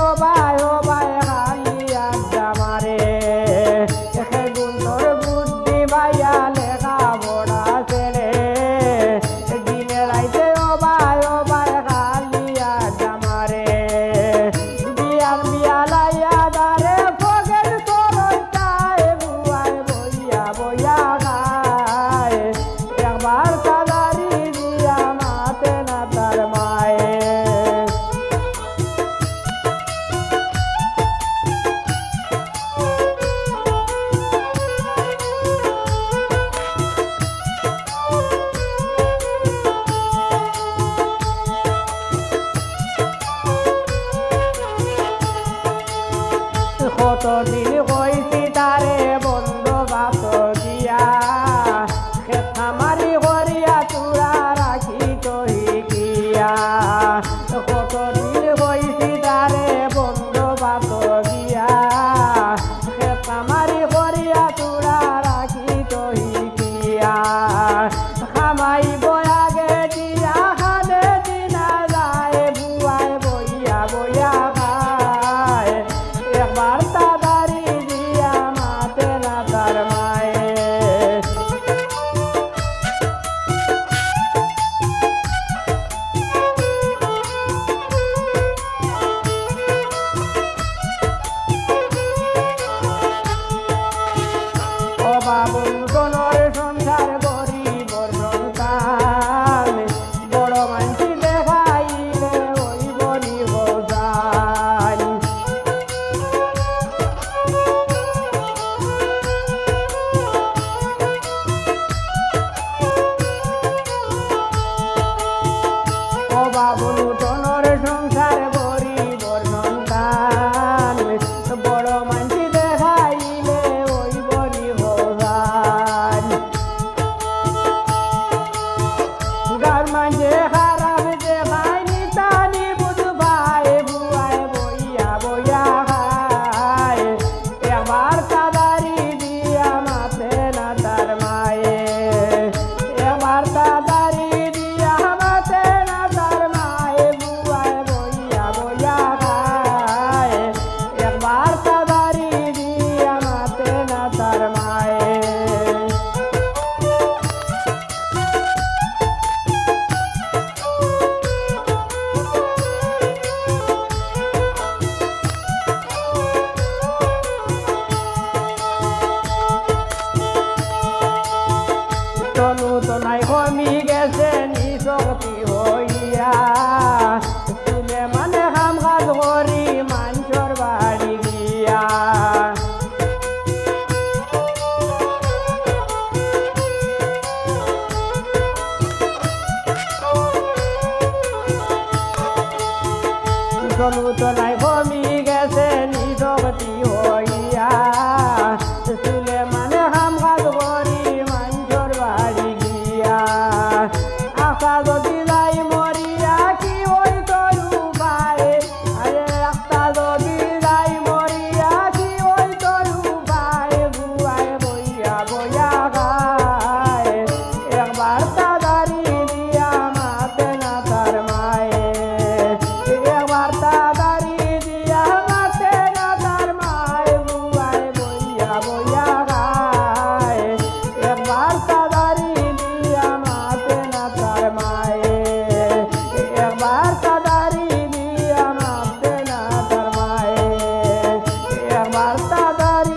ও ভাই খালি আড্ডা মারে সেগুন তোর বুদ্ধি ভাইয়া লেখা পড়া ছেড়ে দিনে রাইতে ও ভাই খালি আড্ডা মারে বিয়াল বিয়ালাইয়া দারে ফগের তোরটায় বুয়ায় বইয়া বইয়া খায় একবার কাদারি দিয়া মাতে না তার মায়ে কতদিন হইছি তারে বন্ধ বাত দিয়া খেতামারি করিয়া চূড়া রাখি তহিকিয়া কতদিন হইছি তারে বন্ধ বাত দিয়া খেতামারি করিয়া চূড়া রাখি তহিকিয়া খামাই বয়াগে দিয়া খাদে দিনা যায় বুয়ায় বইয়া বইয়া খায় একবার তাদারি দিয়া মাতে না তার মায়ে অবাবুল গণর সংসার গরিবর সন্তান বড় মানসি দেখাইলে ওই বলি বোঝাই অবাবুল টনর সংসার গরিবর সন্তান বড় মানসি দেখাইলে ওই বলি বোঝাই গার মাঝে খারাপ দেখাইনি তানি বুধ ভাই বুয়ায় বইয়া বইয়া খায় একবার কাদারি দিয়া মাতে না তার মায়ে একবার কাদারি দিয়া মাতে না তার মায়ে বুয়ায় বইয়া বইয়া খায় একবার কাদারি দিয়া মাতে না তার মায়ে তনু তো নাই কমি গেছে নিশক্তি হইয়া তুলে মানে কাম কাজ করি মানুষের বাড়ি গিয়া তনু তো নাই কমি গেছে নিশক্তি হইয়া তুলে মানে কাম কাজ করি মানুষের বাড়ি গিয়া আশা যদি যাই মরিয়া কি ওই তরু পায়ে আরে একটা যদি যাই মরিয়া কি ওই তরু পায়ে বুয়ায় বইয়া বইয়া খায় একবার তাদারি দিয়া মাতে না তার মায়ে একবার তাদারি দিয়া মাতে না তার মায়ে বুয়ায় বইয়া বইয়া খায় একবার তাদারি দিয়া মাতে না তার মায়ে একবার তাদারি দিয়া মাতে না তার মায়ে একবার তাদারি